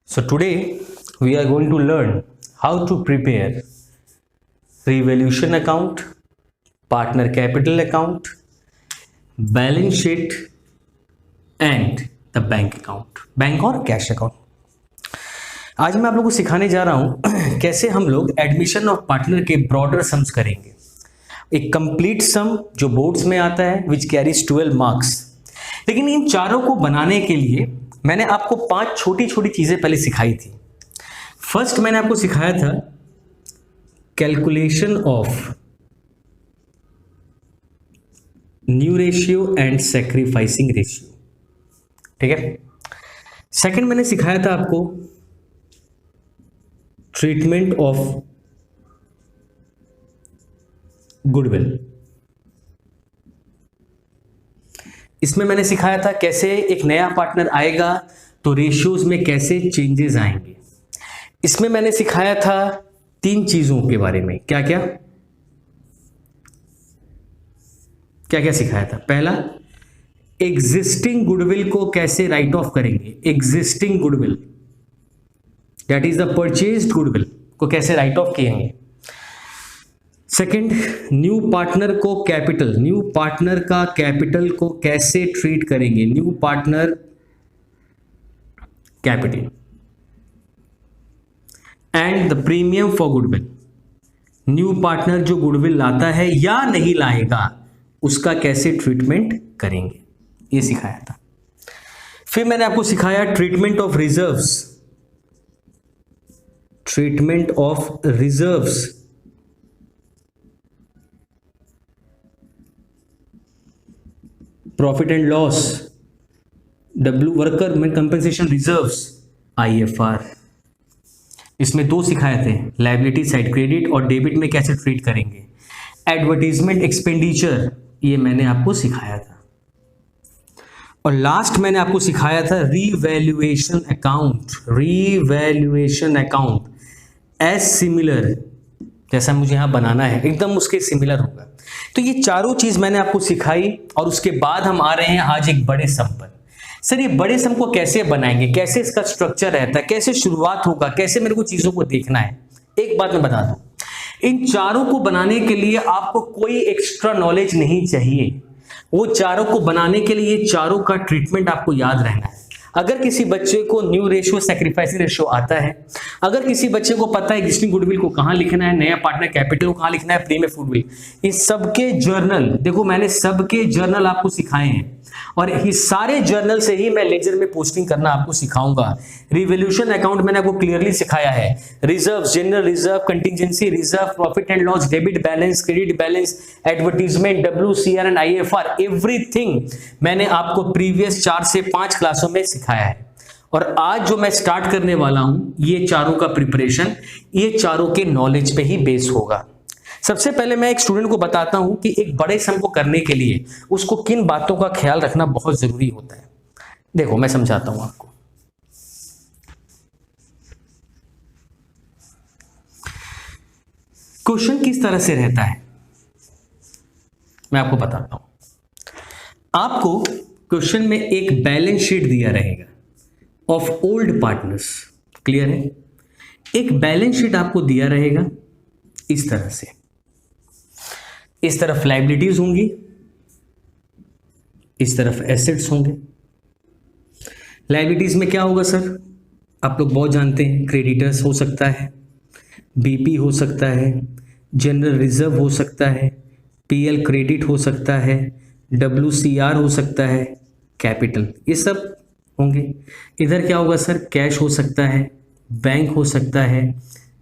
So today we are going to learn how to prepare revaluation account, partner capital account, balance sheet and the bank account, bank और cash account. आज मैं आप लोगों को सिखाने जा रहा हूं कैसे हम लोग एडमिशन ऑफ पार्टनर के ब्रॉडर सम्स करेंगे। एक कंप्लीट सम जो बोर्ड्स में आता है विच कैरीज 12 मार्क्स। लेकिन इन चारों को बनाने के लिए मैंने आपको 5 छोटी छोटी चीजें पहले सिखाई थी। फर्स्ट मैंने आपको सिखाया था calculation of new ratio and sacrificing ratio, ठीक है। सेकंड मैंने सिखाया था आपको ट्रीटमेंट ऑफ गुडविल। इसमें मैंने सिखाया था कैसे एक नया पार्टनर आएगा तो रेशियोज में कैसे चेंजेस आएंगे। इसमें मैंने सिखाया था 3 चीजों के बारे में। क्या क्या क्या क्या सिखाया था? पहला, एग्जिस्टिंग गुडविल को कैसे राइट ऑफ करेंगे। Existing goodwill that is the purchased goodwill को कैसे राइट ऑफ किएंगे। सेकंड, न्यू पार्टनर को कैपिटल, न्यू पार्टनर का कैपिटल को कैसे ट्रीट करेंगे। New partner capital and the premium for goodwill, new partner जो गुडविल लाता है या नहीं लाएगा उसका कैसे ट्रीटमेंट करेंगे, ये सिखाया था। फिर मैंने आपको सिखाया treatment of reserves, treatment of reserves, profit and loss, W worker में कंपेंसेशन रिजर्व्स, IFR। इसमें 2 सिखाए थे, लायबिलिटी साइड क्रेडिट और डेबिट में कैसे ट्रीट करेंगे। एडवर्टीजमेंट एक्सपेंडिचर ये मैंने आपको सिखाया था। और लास्ट मैंने आपको सिखाया था revaluation account, revaluation account as similar, जैसा मुझे यहां बनाना है एकदम उसके सिमिलर होगा। तो ये चारों चीज मैंने आपको सिखाई और उसके बाद हम आ रहे हैं आज एक बड़े सम पर। सर ये बड़े सम को कैसे बनाएंगे, कैसे इसका स्ट्रक्चर रहता है, कैसे शुरुआत होगा, कैसे मेरे को चीजों को देखना है। एक बात मैं बता दूं, इन चारों को बनाने के लिए आपको कोई एक्स्ट्रा नॉलेज नहीं चाहिए। वो चारों को बनाने के लिए ये चारों का ट्रीटमेंट आपको याद रहना है। अगर किसी बच्चे को न्यू रेशियो सैक्रिफाइसिंग रेशियो आता है, अगर किसी बच्चे को पता है एग्जिस्टिंग गुडविल को कहां लिखना है, नया पार्टनर कैपिटल को कहां लिखना है, प्रीमियम गुडविल, इस सबके जर्नल देखो मैंने सबके जर्नल आपको सिखाए हैं और इस सारे जर्नल से ही मैं लेजर में पोस्टिंग करना आपको सिखाऊंगा। रिवैल्यूएशन अकाउंट मैंने आपको क्लियरली सिखाया है, reserve, general reserve, contingency reserve, profit and loss, debit balance, credit balance, advertisement, WCR and IFR, everything मैंने आपको प्रीवियस 4 से 5 क्लासों में सिखाया है। और आज जो मैं स्टार्ट करने वाला हूं ये चारों का प्रिपरेशन ये चारों के नॉलेज पे ही बेस होगा। सबसे पहले मैं एक स्टूडेंट को बताता हूं कि एक बड़े सम को करने के लिए उसको किन बातों का ख्याल रखना बहुत जरूरी होता है। देखो मैं समझाता हूं आपको। क्वेश्चन किस तरह से रहता है मैं आपको बताता हूं। आपको क्वेश्चन में एक बैलेंस शीट दिया रहेगा ऑफ ओल्ड पार्टनर्स, क्लियर है। एक बैलेंस शीट आपको दिया रहेगा इस तरह से, इस तरफ लायबिलिटीज होंगी, इस तरफ एसेट्स होंगे। लायबिलिटीज में क्या होगा सर, आप लोग बहुत जानते हैं, क्रेडिटर्स हो सकता है, BP हो सकता है, जनरल रिजर्व हो सकता है, PL क्रेडिट हो सकता है, WCR हो सकता है, कैपिटल, ये सब होंगे। इधर क्या होगा सर, कैश हो सकता है, बैंक हो सकता है,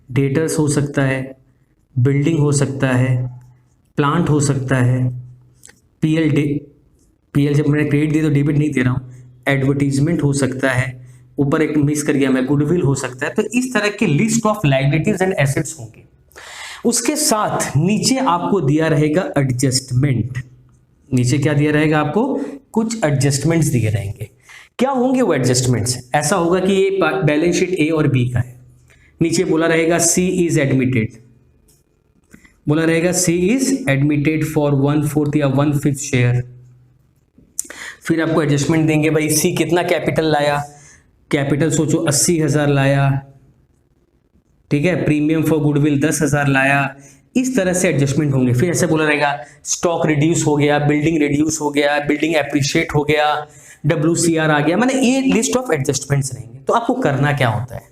डेटर्स हो सकता है, बिल्डिंग हो सकता है, प्लांट हो सकता है, PL जब मैंने क्रेडिट दिया तो डेबिट नहीं दे रहा हूँ, एडवर्टीजमेंट हो सकता है, ऊपर एक मिस कर गया मैं, गुडविल हो सकता है। तो इस तरह की list of liabilities and assets होंगे। उसके साथ नीचे आपको दिया रहेगा एडजस्टमेंट, नीचे क्या दिया रहेगा आपको, कुछ एडजस्टमेंट्स दिए रहेंगे। क्या होंगे वो एडजस्टमेंट्स, ऐसा होगा कि ये बैलेंस शीट A और B का है, नीचे बोला रहेगा C इज एडमिटेड, बोला रहेगा C इज एडमिटेड फॉर 1/4 या 1/5 शेयर। फिर आपको एडजस्टमेंट देंगे भाई सी कितना कैपिटल लाया, कैपिटल सोचो 80,000 लाया, ठीक है, प्रीमियम फॉर गुडविल 10,000 लाया, इस तरह से एडजस्टमेंट होंगे। फिर ऐसे बोला रहेगा स्टॉक रिड्यूस हो गया, बिल्डिंग रिड्यूस हो गया, बिल्डिंग एप्रिशिएट हो गया, WCR आ गया, माने ये लिस्ट ऑफ एडजस्टमेंट्स रहेंगे। तो आपको करना क्या होता है,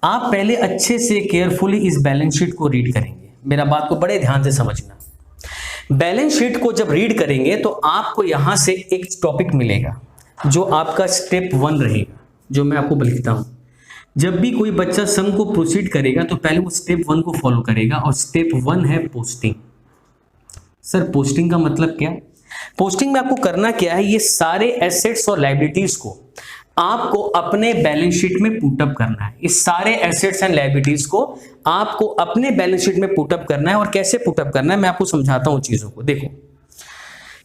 आप पहले अच्छे से केयरफुली इस बैलेंस शीट को रीड करेंगे। मेरा बात को बड़े ध्यान से समझना। बैलेंस शीट को जब रीड करेंगे तो आपको यहां से एक टॉपिक मिलेगा जो आपका स्टेप 1 रहेगा, जो मैं आपको लिखता हूं। जब भी कोई बच्चा सम को प्रोसीड करेगा तो पहले वो स्टेप 1 को फॉलो करेगा, और स्टेप 1 है पोस्टिंग। सर पोस्टिंग का मतलब क्या? पोस्टिंग में आपको करना क्या है, ये सारे एसेट्स और लायबिलिटीज को आपको अपने बैलेंस शीट में पुटअप करना है। इस सारे एसेट्स एंड लायबिलिटीज को आपको अपने बैलेंस शीट में पुटअप करना है। और कैसे पुटअप करना है मैं आपको समझाता हूं चीजों को। देखो,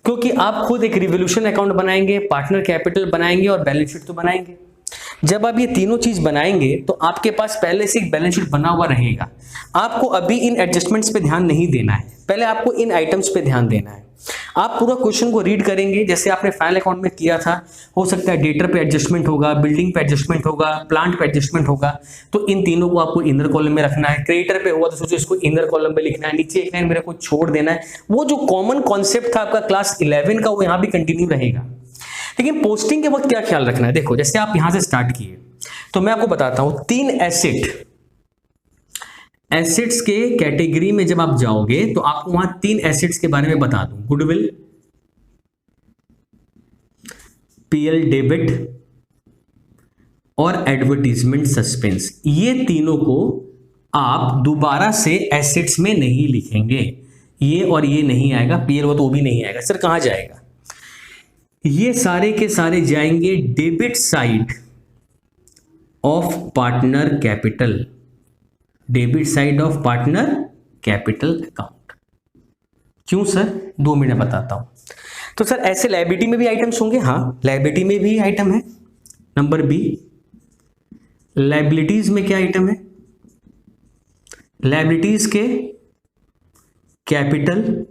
क्योंकि आप खुद एक रिवोल्यूशन अकाउंट बनाएंगे, पार्टनर कैपिटल बनाएंगे और बैलेंस शीट तो बनाएंगे। जब आप ये तीनों चीज बनाएंगे तो आपके पास पहले से एक बैलेंस शीट बना हुआ रहेगा। आपको अभी इन एडजस्टमेंट्स पे ध्यान नहीं देना है, पहले आपको इन आइटम्स पे ध्यान देना है। आप पूरा क्वेश्चन को रीड करेंगे जैसे आपने फाइनल अकाउंट में किया था। हो सकता है डेटर पे एडजस्टमेंट होगा, बिल्डिंग पे एडजस्टमेंट होगा, प्लांट पे एडजस्टमेंट होगा, तो इन तीनों को आपको इनर कॉलम में रखना है। क्रेडिटर पे होगा तो सोचो इसको इनर कॉलम में लिखना है, नीचे एक लाइन मेरे को छोड़ देना है। वो जो कॉमन कॉन्सेप्ट था आपका क्लास 11 का वो यहां भी कंटिन्यू रहेगा। लेकिन पोस्टिंग के वक्त क्या ख्याल रखना है, देखो जैसे आप यहां से स्टार्ट किए तो मैं आपको बताता हूं 3 एसेट्स के कैटेगरी में जब आप जाओगे तो आपको वहां 3 एसेट्स के बारे में बता दूं, गुडविल, PL डेबिट और एडवर्टीजमेंट सस्पेंस। ये तीनों को आप दोबारा से एसेट्स में नहीं लिखेंगे। ये और ये नहीं आएगा, PL वो तो वो भी नहीं आएगा। सर कहां जाएगा? ये सारे के सारे जाएंगे debit side of partner capital, debit side of partner capital account. क्यों सर? 2 मिनट बताता हूं। तो सर ऐसे लायबिलिटी में भी आइटम्स होंगे, हाँ लायबिलिटी में भी आइटम है। नंबर बी, लायबिलिटीज में क्या आइटम है? लायबिलिटीज के कैपिटल,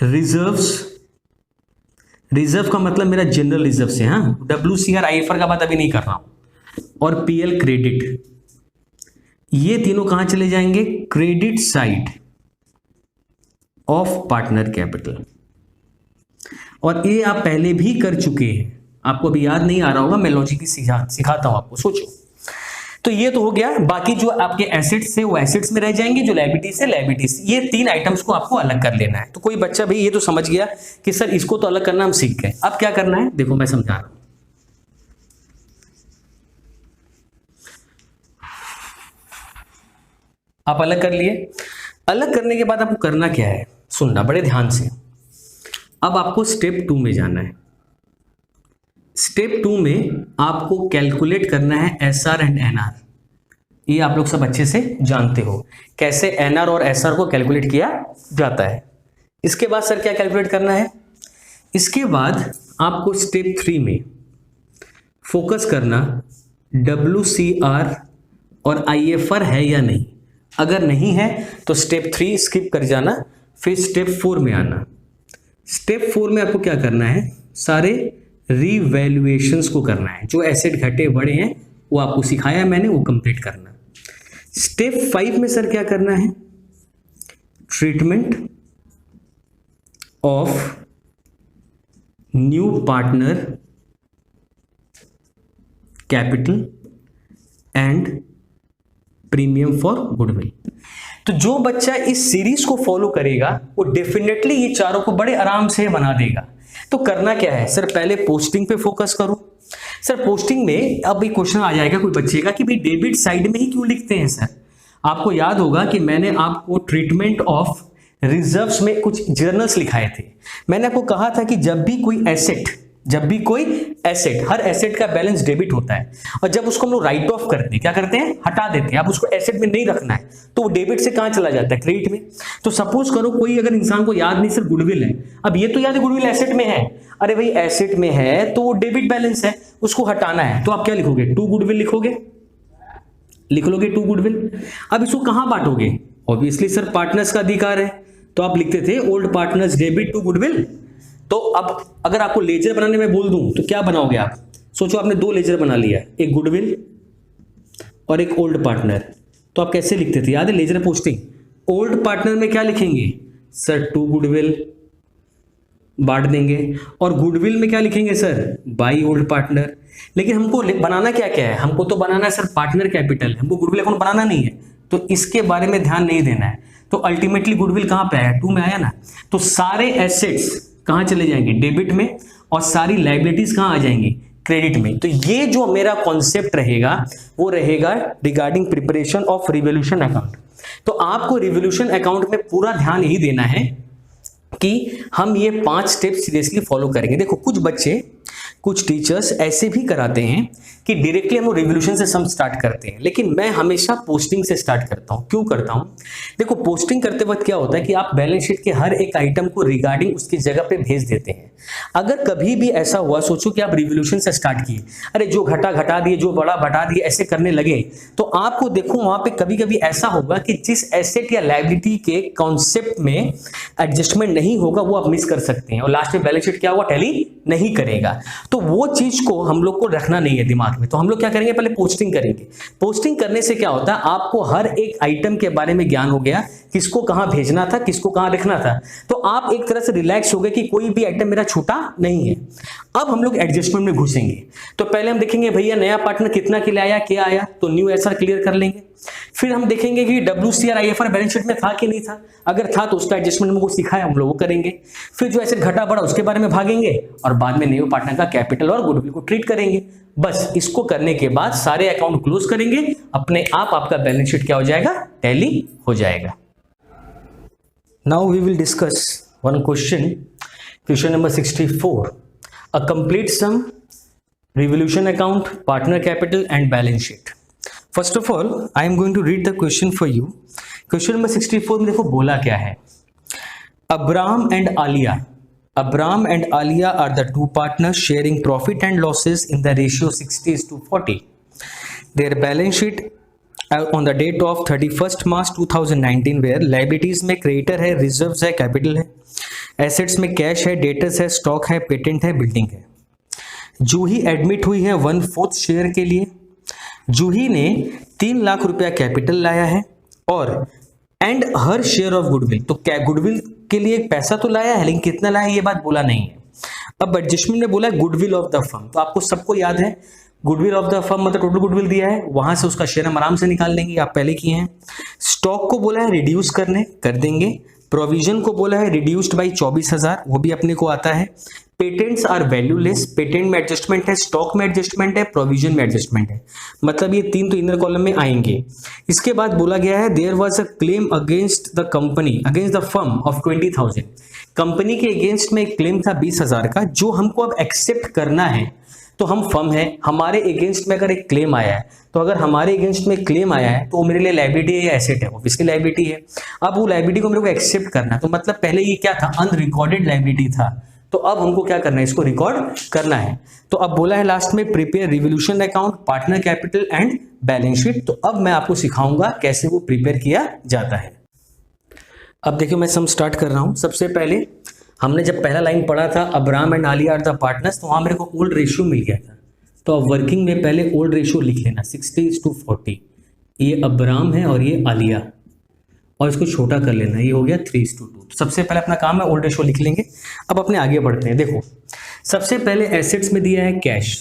रिजर्व्स, रिजर्व का मतलब मेरा जनरल रिजर्व से, हाँ WCR IFR का बात अभी नहीं कर रहा हूं, और PL क्रेडिट। ये तीनों कहां चले जाएंगे? Credit side of partner capital. और ये आप पहले भी कर चुके हैं, आपको अभी याद नहीं आ रहा होगा, मैं लॉजिक सिखाता हूं आपको, सोचो। तो ये तो हो गया। बाकी जो आपके एसेट्स है वो एसेट्स में रह जाएंगे, जो लायबिलिटीज है लायबिलिटीज। ये 3 आइटम्स को आपको अलग कर लेना है। तो कोई बच्चा भाई ये तो समझ गया कि सर इसको तो अलग करना हम सीख गए, अब क्या करना है देखो मैं समझा रहा हूं। आप अलग कर लिए, अलग करने के बाद आपको करना क्या है, सुनना बड़े ध्यान से। अब आपको स्टेप 2 में जाना है। स्टेप 2 में आपको कैलकुलेट करना है SR एंड NR। ये आप लोग सब अच्छे से जानते हो कैसे NR और SR को कैलकुलेट किया जाता है। इसके बाद सर क्या कैलकुलेट करना है? इसके बाद आपको स्टेप 3 में फोकस करना WCR और IFR है या नहीं। अगर नहीं है तो स्टेप 3 स्किप कर जाना, फिर स्टेप 4 में आना। स्टेप 4 में आपको क्या करना है? सारे रिवैल्यूएशंस को करना है। जो एसेट घटे बढ़े हैं वो आपको सिखाया मैंने, वो कंप्लीट करना। स्टेप 5 में सर क्या करना है? Treatment of new partner capital and premium for goodwill. तो जो बच्चा इस सीरीज को फॉलो करेगा वो डेफिनेटली ये चारों को बड़े आराम से बना देगा। तो करना क्या है सर? पहले पोस्टिंग पे फोकस करो। सर पोस्टिंग में अब एक क्वेश्चन आ जाएगा कोई बच्चे का कि भाई डेबिट साइड में ही क्यों लिखते हैं सर? आपको याद होगा कि मैंने आपको ट्रीटमेंट ऑफ रिजर्व्स में कुछ जर्नल्स लिखाए थे। मैंने आपको कहा था कि जब भी कोई एसेट हर एसेट का बैलेंस डेबिट होता है, और जब उसको हम लोग राइट ऑफ करते हैं, क्या करते हैं? हटा देते हैं। अब उसको एसेट में नहीं रखना है तो वो डेबिट से कहां चला जाता है? क्रेडिट में। तो सपोज करो कोई अगर इंसान को याद नहीं सर गुडविल है, अब ये तो याद है गुडविल एसेट में है, अरे भाई एसेट में है तो वो डेबिट बैलेंस है, उसको हटाना है, तो आप क्या लिखोगे? 2 गुडविल लिखोगे, लिख लोगे 2 गुडविल। अब इसको कहां बांटोगे? ऑब्वियसली सर पार्टनर्स का अधिकार है, तो आप लिखते थे old partners debit to goodwill. तो अब अगर आपको लेजर बनाने में बोल दूं तो क्या बनाओगे आप? सोचो आपने दो लेजर बना लिया, एक गुडविल और एक ओल्ड पार्टनर, तो आप कैसे लिखते थे, याद है लेजर पोस्टिंग? ओल्ड पार्टनर में क्या लिखेंगे सर, 2 गुडविल बांट देंगे, और गुडविल में क्या लिखेंगे सर, बाई ओल्ड पार्टनर। लेकिन हमको बनाना क्या क्या है, हमको तो बनाना है सर पार्टनर कैपिटल, हमको गुडविल अकाउंट बनाना नहीं है, तो इसके बारे में ध्यान नहीं देना है। तो अल्टीमेटली गुडविल कहां पे आया, 2 में आया ना, तो सारे एसेट्स कहां चले जाएंगे, डेबिट में, और सारी लाइबिलिटीज कहां आ जाएंगी, क्रेडिट में। तो ये जो मेरा कॉन्सेप्ट रहेगा वो रहेगा regarding preparation of revolution account. तो आपको रिवोल्यूशन अकाउंट में पूरा ध्यान यही देना है कि हम ये 5 स्टेप सीरियसली फॉलो करेंगे। देखो कुछ बच्चे, कुछ टीचर्स ऐसे भी कराते हैं कि डायरेक्टली हम रिवोल्यूशन से सम स्टार्ट करते हैं, लेकिन मैं हमेशा पोस्टिंग से स्टार्ट करता हूं। क्यों करता हूं, देखो पोस्टिंग करते वक्त क्या होता है कि आप बैलेंस शीट के हर एक आइटम को रिगार्डिंग उसकी जगह पे भेज देते हैं। अगर कभी भी ऐसा हुआ, सोचो कि आप रिवोल्यूशन से स्टार्ट किए, अरे जो घटा घटा दिए, जो बड़ा बढ़ा दिए, ऐसे करने लगे, तो आपको देखो वहां पे कभी कभी ऐसा होगा कि जिस एसेट या लायबिलिटी के कॉन्सेप्ट में एडजस्टमेंट नहीं होगा वो आप मिस कर सकते हैं, और लास्ट में बैलेंस शीट क्या हुआ, टैली नहीं करेगा। तो वो चीज को हम लोग को रखना नहीं है दिमाग में। तो हम लोग क्या करेंगे, पहले पोस्टिंग करेंगे। पोस्टिंग करने से क्या होता है, आपको हर एक आइटम के बारे में ज्ञान हो गया, किसको कहां भेजना था, किसको कहां रखना था, तो आप एक तरह से रिलैक्स हो गए कि कोई भी आइटम मेरा छूटा नहीं है। अब हम लोग एडजस्टमेंट में घुसेंगे। तो पहले हम देखेंगे भैया नया पार्टनर कितना के लिए आया, क्या आया, तो न्यू एसआर क्लियर कर लेंगे। फिर हम देखेंगे कि WCR IFR बैलेंस शीट में था कि नहीं था, अगर था तो उसका एडजस्टमेंट हमको सिखाया, हम लोग वो करेंगे। फिर जो एसेट घटा बढ़ा उसके बारे में भागेंगे, और बाद में न्यू पार्टनर का कैपिटल और गुडविल को ट्रीट करेंगे। बस इसको करने के बाद सारे अकाउंट क्लोज करेंगे, अपने आप आपका बैलेंस शीट क्या हो जाएगा, टैली हो जाएगा। Now we will discuss one question, question number 64, a complete sum, revolution account, partner capital and balance sheet. First of all I am going to read the question for you. Question number 64 में देखो बोला क्या है, Abram and Alia, Abram and Alia are the two partners sharing profit and losses in the ratio 60:40. Their balance sheet on the date of 31st March 2019 where liabilities में creditor है, reserves है, capital है, assets में cash है, debtors है, stock है, patent है, building है। जूही एडमिट हुई है 1/4 शेयर के लिए। जूही ने 3 लाख रुपया कैपिटल लाया है और and her share of goodwill, तो क्या गुडविल के लिए पैसा तो लाया है, लेकिन कितना लाया है ये बात बोला नहीं है। अब एडजस्टमेंट ने बोला गुडविल ऑफ द फर्म, तो आपको सबको याद है गुडविल ऑफ द फर्म मतलब टोटल गुडविल दिया है, वहां से उसका शेयर हम आराम से निकाल लेंगे, आप पहले किए हैं। स्टॉक को बोला है रिड्यूस करने, कर देंगे। प्रोविजन को बोला है रिड्यूस्ड बाई 24,000, वो भी अपने को आता है। पेटेंट्स आर वैल्यूलेस, पेटेंट में एडजस्टमेंट है, स्टॉक में एडजस्टमेंट है, प्रोविजन में एडजस्टमेंट है, मतलब ये 3 तो इनर कॉलम में आएंगे। इसके बाद बोला गया है there was a claim against the company, against the firm of 20,000, company के अगेंस्ट में एक क्लेम था 20,000 का, जो हमको अब एक्सेप्ट करना है। तो हम फर्म है, हमारे अगेंस्ट में अगर एक क्लेम आया है, तो अगर हमारे अगेंस्ट में क्लेम आया है तो वो मेरे लिए लायबिलिटी है या एसेट है, ऑब्वियसली लायबिलिटी है। अब वो लायबिलिटी को मेरे को एक्सेप्ट करना है, तो मतलब पहले ये क्या था, अनरिकॉर्डेड लायबिलिटी था, तो अब हमको क्या करना है, इसको रिकॉर्ड करना है। तो अब बोला है लास्ट में prepare revolution account, partner capital and balance sheet. तो अब मैं आपको सिखाऊंगा कैसे वो प्रिपेयर किया जाता है। अब देखियो मैं सम स्टार्ट कर रहा हूं। सबसे पहले हमने जब पहला लाइन पढ़ा था Abram and Alia are the partners, तो वहां मेरे को ओल्ड रेशियो मिल गया था। तो अब वर्किंग में पहले ओल्ड रेशियो लिख लेना 60:40, ये अब्राम है और ये आलिया, और इसको छोटा कर लेना, ये हो गया 3:2। तो सबसे पहले अपना काम है ओल्ड रेशियो लिख लेंगे। अब अपने आगे बढ़ते हैं। देखो सबसे पहले एसेट्स में दिया है कैश,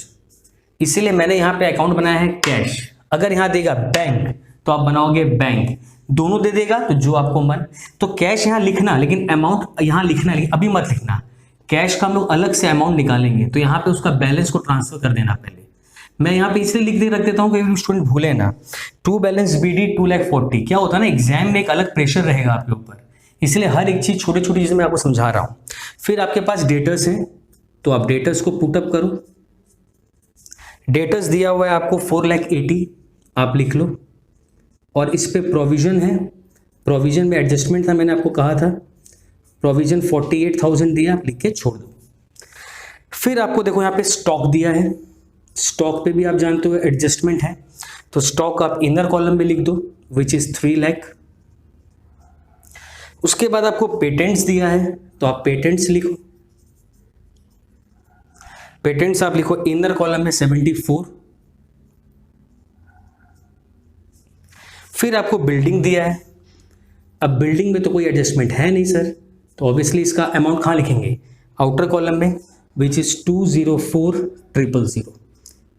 इसीलिए मैंने यहाँ पे अकाउंट बनाया है कैश। अगर यहाँ देगा बैंक तो आप बनाओगे बैंक, दोनों दे देगा तो जो आपको मन, तो कैश यहाँ लिखना, लेकिन अमाउंट यहाँ लिखना, लेकिन अभी मत लिखना। कैश का हम लोग अलग से अमाउंट निकालेंगे, तो यहाँ पे उसका बैलेंस को ट्रांसफर कर देना। पहले मैं यहाँ पे इसलिए लिख दे रख देता हूँ कि स्टूडेंट भूले ना। टू बैलेंस BD 2,40,000, क्या होता है ना एग्जाम में एक अलग प्रेशर रहेगा आपके ऊपर, इसलिए हर एक चीज छोटी छोटी चीजें मैं आपको समझा रहा हूँ। फिर आपके पास डेटर्स है, तो आप डेटर्स को पुटअप करो। डेटर्स दिया हुआ है आपको 4,80,000, आप लिख लो। और इस पे प्रोविजन है, प्रोविजन में एडजस्टमेंट था, मैंने आपको कहा था प्रोविजन 48,000 दिया, आप लिख के छोड़ दो। फिर आपको देखो यहाँ पे स्टॉक दिया है, स्टॉक पे भी आप जानते हो एडजस्टमेंट है, तो स्टॉक आप इनर कॉलम में लिख दो विच इज 3 लाख। उसके बाद आपको पेटेंट्स दिया है, तो आप पेटेंट्स लिखो। पेटेंट्स आप लिखो इनर कॉलम में 74। फिर आपको बिल्डिंग दिया है। अब बिल्डिंग में तो कोई एडजस्टमेंट है नहीं सर, तो ऑब्वियसली इसका अमाउंट कहाँ लिखेंगे, आउटर कॉलम में, विच इज 204,000।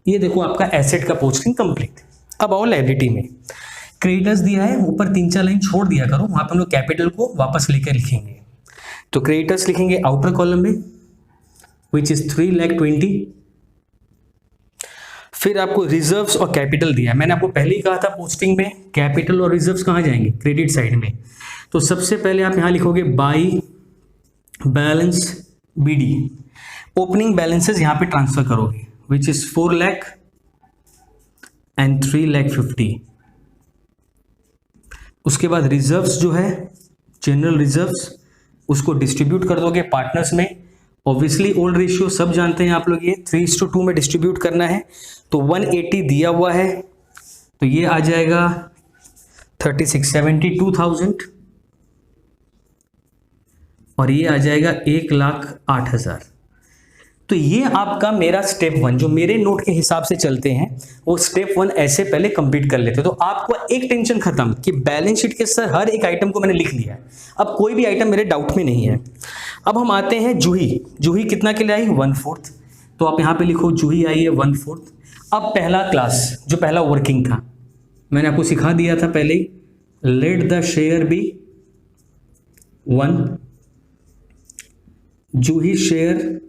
ये देखो आपका एसेट का पोस्टिंग कंप्लीट। अब आओ लायबिलिटी में, क्रेडिटर्स दिया है, ऊपर 3-4 लाइन छोड़ दिया करो, वहां पर हम लोग कैपिटल को वापस लेकर लिखेंगे। तो क्रेडिटर्स लिखेंगे आउटर कॉलम में, विच इज 3,20,000। फिर आपको रिजर्व्स और कैपिटल दिया है। मैंने आपको पहले ही कहा था पोस्टिंग में कैपिटल और रिजर्व्स कहाँ जाएंगे, क्रेडिट साइड में। तो सबसे पहले आप यहां लिखोगे by balance BD, opening balances यहां पे ट्रांसफर करोगे, विच इज 4 लाख एंड 3,50,000। उसके बाद रिजर्व्स जो है, जनरल रिजर्व्स, उसको डिस्ट्रीब्यूट कर दोगे पार्टनर्स में। ऑब्वियसली ओल्ड रेशियो सब जानते हैं आप लोग, ये 3:2 में डिस्ट्रीब्यूट करना है। तो 180 दिया हुआ है, तो ये आ जाएगा 36,72,000 और ये आ जाएगा 1,08,000। तो ये आपका मेरा स्टेप 1, जो मेरे नोट के हिसाब से चलते हैं, वो स्टेप 1 ऐसे पहले कंप्लीट कर लेते। तो आपको एक टेंशन खत्म कि बैलेंस शीट के सर हर एक आइटम को मैंने लिख लिया है, अब कोई भी आइटम मेरे डाउट में नहीं है। अब हम आते हैं जूही। जूही कितना के लिए आई, 1/4। तो आप यहाँ पे लिखो जूही आई है 1/4। अब पहला क्लास जो पहला वर्किंग था, मैंने आपको सिखा दिया था पहले ही, let the share be 1, Juhi share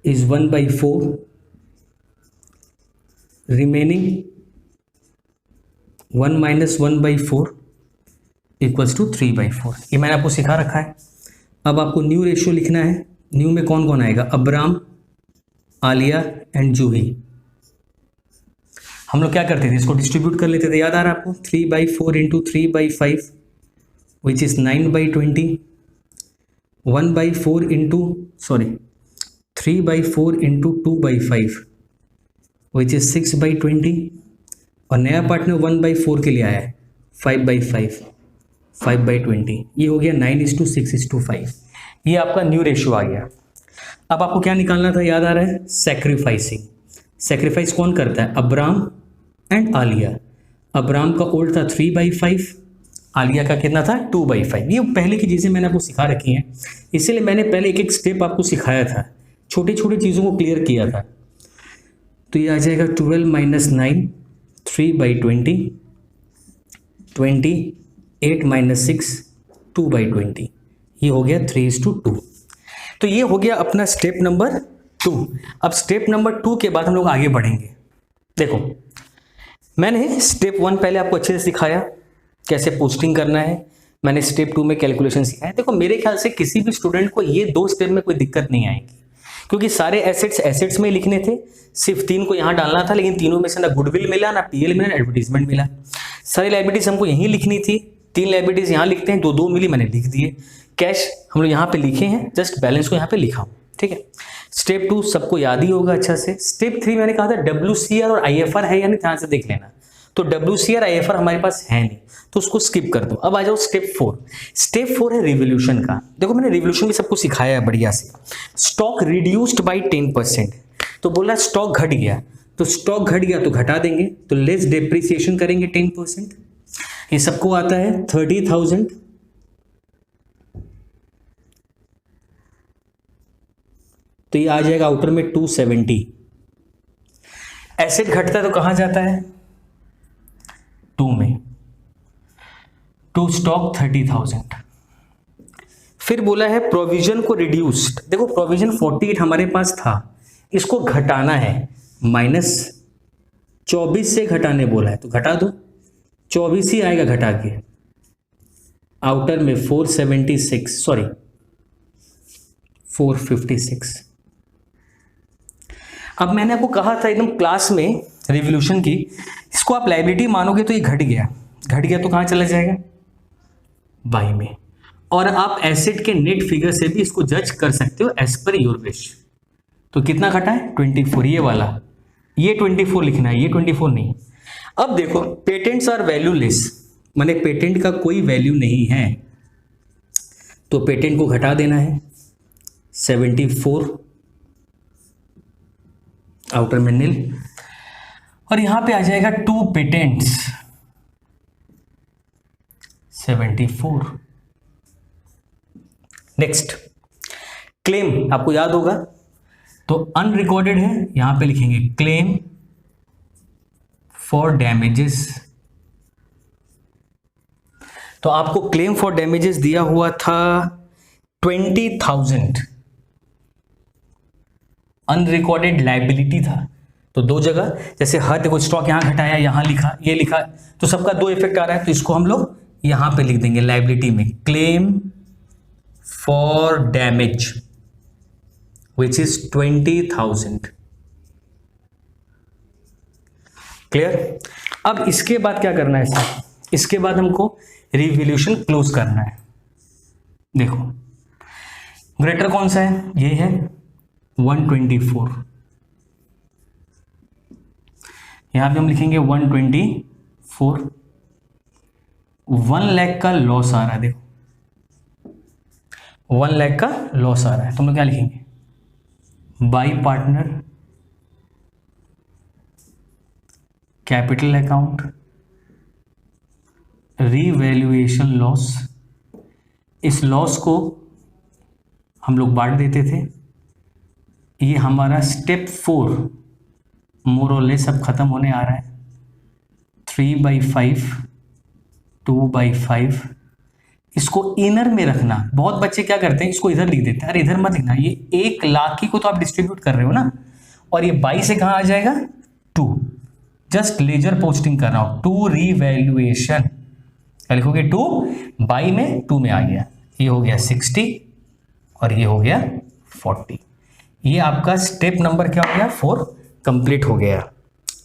is 1/4, remaining 1 - 1/4 equals to 3/4। ये मैंने आपको सिखा रखा है। अब आपको न्यू रेशियो लिखना है। न्यू में कौन कौन आएगा, अब्राम, आलिया एंड जूही। हम लोग क्या करते थे, इसको डिस्ट्रीब्यूट कर लेते थे, याद आ रहा है आपको, 3/4 into 3/5 which is 9/20, 1/4 into 3/4 into 2/5 which is 6/20, और नया पार्टनर 1/4 के लिए आया है 5/5, 5/20। ये हो गया 9:6:5। ये आपका न्यू रेशियो आ गया। अब आपको क्या निकालना था, याद आ रहा है, सैक्रिफाइसिंग। सैक्रिफाइस कौन करता है, अब्राम एंड आलिया। अब्राम का ओल्ड था 3/5, आलिया का कितना था 2/5। ये पहले की चीज़ें मैंने आपको सिखा रखी हैं, इसीलिए मैंने पहले एक एक स्टेप आपको सिखाया था, छोटी छोटी चीज़ों को क्लियर किया था। तो ये आ जाएगा 12 - 9, 3/20, 28 - 6, 2/20। ये हो गया 3:2। तो ये हो गया अपना स्टेप नंबर 2। अब स्टेप नंबर 2 के बाद हम लोग आगे बढ़ेंगे। देखो मैंने स्टेप 1 पहले आपको अच्छे से सिखाया कैसे पोस्टिंग करना है, मैंने स्टेप 2 में कैलकुलेशन सिखाया। देखो मेरे ख्याल से किसी भी स्टूडेंट को ये 2 स्टेप में कोई दिक्कत नहीं आएगी, क्योंकि सारे एसेट्स में लिखने थे, सिर्फ 3 को यहाँ डालना था, लेकिन तीनों में से ना गुडविल मिला, ना पीएल मिला, ना एडवर्टीजमेंट मिला। सारी लायबिलिटीज हमको यहीं लिखनी थी, 3 लायबिलिटीज यहाँ लिखते हैं, 2 मिली मैंने लिख दिए। कैश हम लोग यहाँ पे लिखे हैं, जस्ट बैलेंस को यहाँ पे लिखा हूँ, ठीक है। स्टेप 2 सबको याद ही होगा अच्छा से। स्टेप 3 मैंने कहा था WCR और IFR है या नहीं, ध्यान से देख लेना। तो WCR IFR हमारे पास है नहीं, तो उसको स्किप कर दो। अब आ जाओ स्टेप 4। स्टेप 4 है रिवोल्यूशन का। देखो मैंने रिवोल्यूशन भी सबको सिखाया है बढ़िया से। स्टॉक रिड्यूस्ड बाय 10%, तो बोला स्टॉक घट गया, तो स्टॉक घट गया तो घटा देंगे, तो लेस डेप्रिसिएशन करेंगे 10%। ये सबको आता है 30,000। तो ये आ जाएगा आउटर में 270। एसेट घटता है तो कहां जाता है, 2 में, टू स्टॉक 30,000। फिर बोला है प्रोविजन को रिड्यूस्ड। देखो प्रोविजन 48 हमारे पास था, इसको घटाना है, -24 से घटाने बोला है, तो घटा दो, 24 ही आएगा घटा के। आउटर में 456। अब मैंने आपको कहा था एकदम क्लास में रिवोल्यूशन की, इसको आप लायबिलिटी मानोगे तो ये घट गया तो कहां चला जाएगा, बाई में। और आप एसेट के नेट फिगर से भी इसको जज कर सकते हो एज पर योर विश। तो कितना घटा है 24, ये वाला, ये 24 लिखना है, ये 24 नहीं। अब देखो पेटेंट्स आर वैल्यूलेस, माने पेटेंट का कोई वैल्यू नहीं है, तो पेटेंट को घटा देना है 74 आउटर में नील, और यहां पे आ जाएगा 2 पेटेंट्स 74। नेक्स्ट क्लेम, आपको याद होगा तो अनरिकॉर्डेड है, यहां पे लिखेंगे क्लेम फॉर डैमेजेस। तो आपको क्लेम फॉर डैमेजेस दिया हुआ था 20,000, अनरिकॉर्डेड लायबिलिटी था। तो दो जगह, जैसे हर देखो स्टॉक यहां घटाया, यहां लिखा, ये लिखा, तो सबका 2 इफेक्ट आ रहा है, तो इसको हम लोग यहां पे लिख देंगे लायबिलिटी में, claim for damage which is 20,000। Clear? अब इसके बाद क्या करना है सर? इसके बाद हमको रिवॉल्यूशन क्लोज करना है। देखो ग्रेटर कौन सा है? ये है 124, यहां पे हम लिखेंगे 124। 1 लाख का लॉस आ रहा है, देखो 1 लाख का लॉस आ रहा है, तो हम लोग क्या लिखेंगे? Bye partner capital account revaluation loss. इस लॉस को हम लोग बांट देते थे, ये हमारा स्टेप 4 मोर और लेस अब खत्म होने आ रहा है। 3/5 2/5, इसको इनर में रखना। बहुत बच्चे क्या करते हैं, इसको इधर लिख देते हैं, अरे इधर मत लिखना, ये 1 लाख की को तो आप डिस्ट्रीब्यूट कर रहे हो ना, और ये 22 से कहाँ आ जाएगा? 2, जस्ट लेजर पोस्टिंग कर रहा हूं, 2 रीवैल्यूएशन, क्या लिखोगे? 2 बाई में 2 में आ गया, ये हो गया 60 और ये हो गया 40। ये आपका स्टेप नंबर क्या हो गया? 4 कंप्लीट हो गया।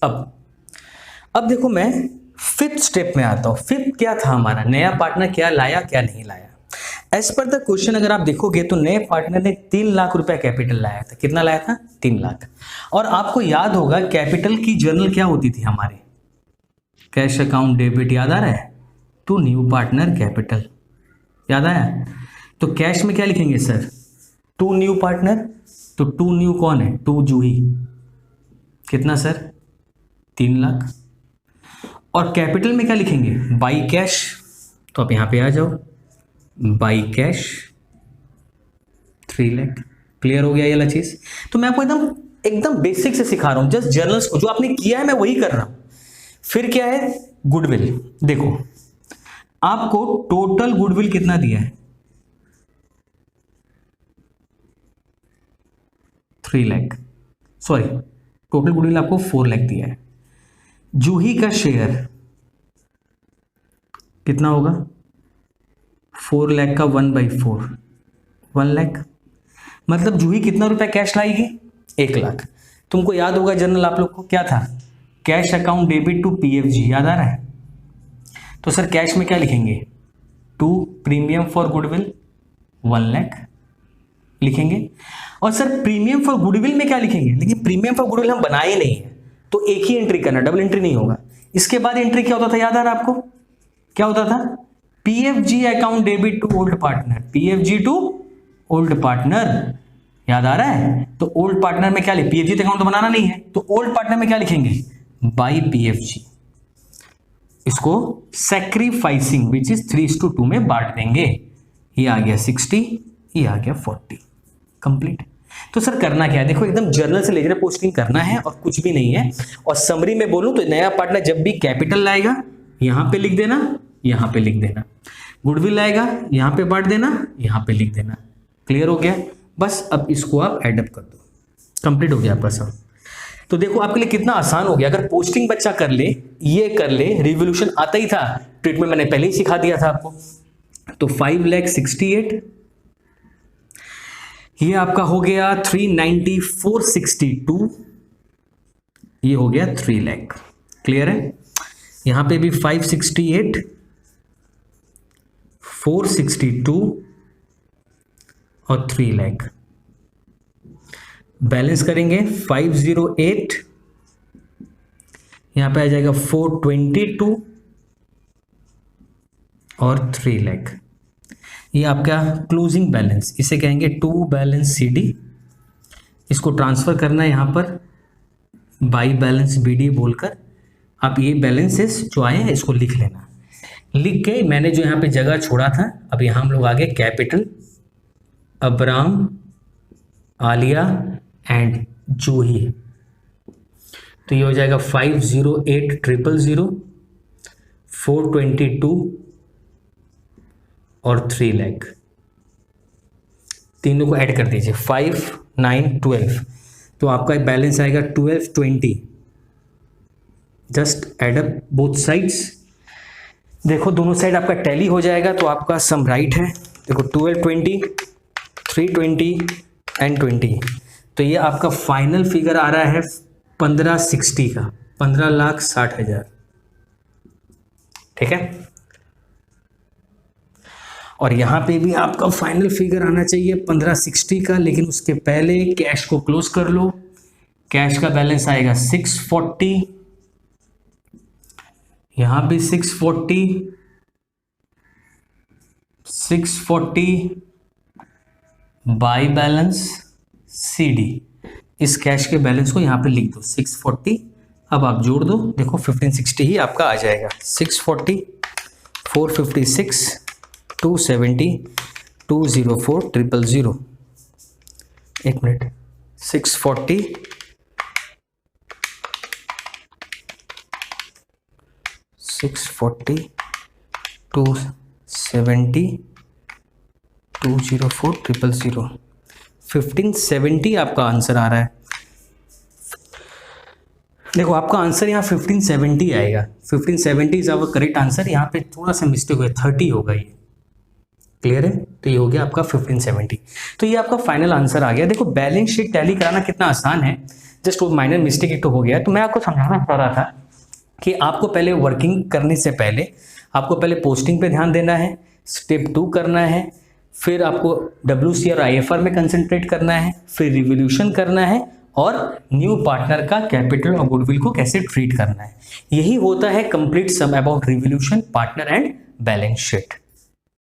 अब देखो मैं 5th स्टेप में आता हूं। 5th क्या था हमारा? नया पार्टनर क्या लाया क्या नहीं लाया। एज पर द क्वेश्चन अगर आप देखोगे तो नए पार्टनर ने 3 लाख रुपया कैपिटल लाया था। कितना लाया था? 3 लाख। और आपको याद होगा कैपिटल की जर्नल क्या होती थी हमारे? कैश अकाउंट डेबिट, याद आ रहा है? टू न्यू पार्टनर कैपिटल, याद आया? तो कैश में क्या लिखेंगे सर? टू न्यू पार्टनर, तो टू न्यू कौन है? टू जूही, कितना सर? 3 लाख। और कैपिटल में क्या लिखेंगे? बाई कैश, तो आप यहां पे आ जाओ, बाई कैश 3 लाख। क्लियर हो गया ये वाला चीज? तो मैं आपको एकदम बेसिक से सिखा रहा हूं, जस्ट जर्नल्स को जो आपने किया है मैं वही कर रहा हूं। फिर क्या है? गुडविल। देखो आपको टोटल गुडविल कितना दिया है? 3 लाख, सॉरी टोटल गुडविल आपको 4 लाख दिया है। जूही का शेयर कितना होगा? 4 लाख का 1/4, 1 लाख। मतलब जूही कितना रुपया कैश लाएगी? 1 लाख। तुमको याद होगा जनरल आप लोग को क्या था? Cash account debit to PFG, याद आ रहा है? तो सर कैश में क्या लिखेंगे? 2 प्रीमियम फॉर गुडविल 1 लाख लिखेंगे। और सर प्रीमियम फॉर गुडविल में क्या लिखेंगे? लेकिन प्रीमियम फॉर गुडविल हम बनाए नहीं है, तो एक ही एंट्री करना, डबल एंट्री नहीं होगा। इसके बाद एंट्री क्या होता था, याद आ रहा है आपको? क्या होता था? PFG account debit to old partner, PFG to old partner, याद आ रहा है? तो ओल्ड पार्टनर में क्या लिखे? पीएफजी अकाउंट तो बनाना नहीं है, तो ओल्ड पार्टनर में क्या लिखेंगे? By PFG. इसको सैक्रिफाइसिंग विच इज 3:2 में बांट देंगे। ये आ गया 60, ये आ गया 40, कंप्लीट। तो सर करना क्या है? देखो एकदम जर्नल से लेजर पोस्टिंग करना है और कुछ भी नहीं है। और समरी में बोलूं तो नया पार्टनर जब भी कैपिटल लाएगा यहां पे लिख देना, यहां पे लिख देना, गुडविल लाएगा यहां पे बांट देना, यहां पे लिख देना। क्लियर हो गया? बस अब इसको आप एडअप कर दो, कंप्लीट हो गया आपका सब। तो देखो आपके लिए कितना आसान हो गया। अगर पोस्टिंग बच्चा कर ले, ये कर ले, रिवोल्यूशन आता ही था, ट्रीटमेंट मैंने पहले ही सिखा दिया था आपको। तो 5,68,000 ये आपका हो गया 394,62, ये हो गया 3 लाख। क्लियर है? यहां पे भी 568, 462 और 3 लाख। बैलेंस करेंगे 508, यहां पे आ जाएगा 422 और 3 लाख। ये आपका क्लोजिंग बैलेंस, इसे कहेंगे टू बैलेंस सीडी। इसको ट्रांसफर करना है यहां पर बाई बैलेंस BD बोलकर आप ये बैलेंसेस जो आए हैं इसको लिख लेना। लिख के मैंने जो यहाँ पे जगह छोड़ा था, अब यहाँ हम लोग आगे कैपिटल अब्राम, आलिया एंड जूही, तो ये हो जाएगा 508,000, 422 और 3 लाख, तीनों को ऐड कर दीजिए 5, 9, 12, तो आपका बैलेंस आएगा 1220। Just add up both sides, देखो दोनों साइड आपका टैली हो जाएगा तो आपका सम राइट है। देखो 1220, 320 एंड 20, तो ये आपका फाइनल फिगर आ रहा है 1560 का, 15,60,000। ठीक है, और यहाँ पे भी आपका फाइनल फिगर आना चाहिए 1560 का, लेकिन उसके पहले कैश को क्लोज कर लो। कैश का बैलेंस आएगा 640, यहाँ भी 640 बाई बैलेंस CD, इस कैश के बैलेंस को यहाँ पे लिख दो 640। अब आप जोड़ दो, देखो 1560 ही आपका आ जाएगा। 640, 456, 270, 204, 000। एक मिनट, 640, 270, 204, 000। 1570 आपका आंसर आ रहा है। देखो आपका आंसर यहाँ 1570 आएगा, 1570 इज आवर करेक्ट आंसर। यहाँ पे थोड़ा सा मिस्टेक हुआ, 30 होगा ये, क्लियर है, तो ये हो गया आपका 1570। तो ये आपका फाइनल आंसर आ गया। देखो बैलेंस शीट टैली कराना कितना आसान है, जस्ट वो माइनर मिस्टेक एक तो हो गया। तो मैं आपको समझाना चाह रहा था कि आपको पहले वर्किंग करने से पहले आपको पहले पोस्टिंग पे ध्यान देना है, स्टेप 2 करना है, फिर आपको WC और IFR में कंसंट्रेट करना है, फिर रिवोल्यूशन करना है, और न्यू पार्टनर का कैपिटल और गुडविल को कैसे ट्रीट करना है। यही होता है complete sum about revolution, partner and balance sheet.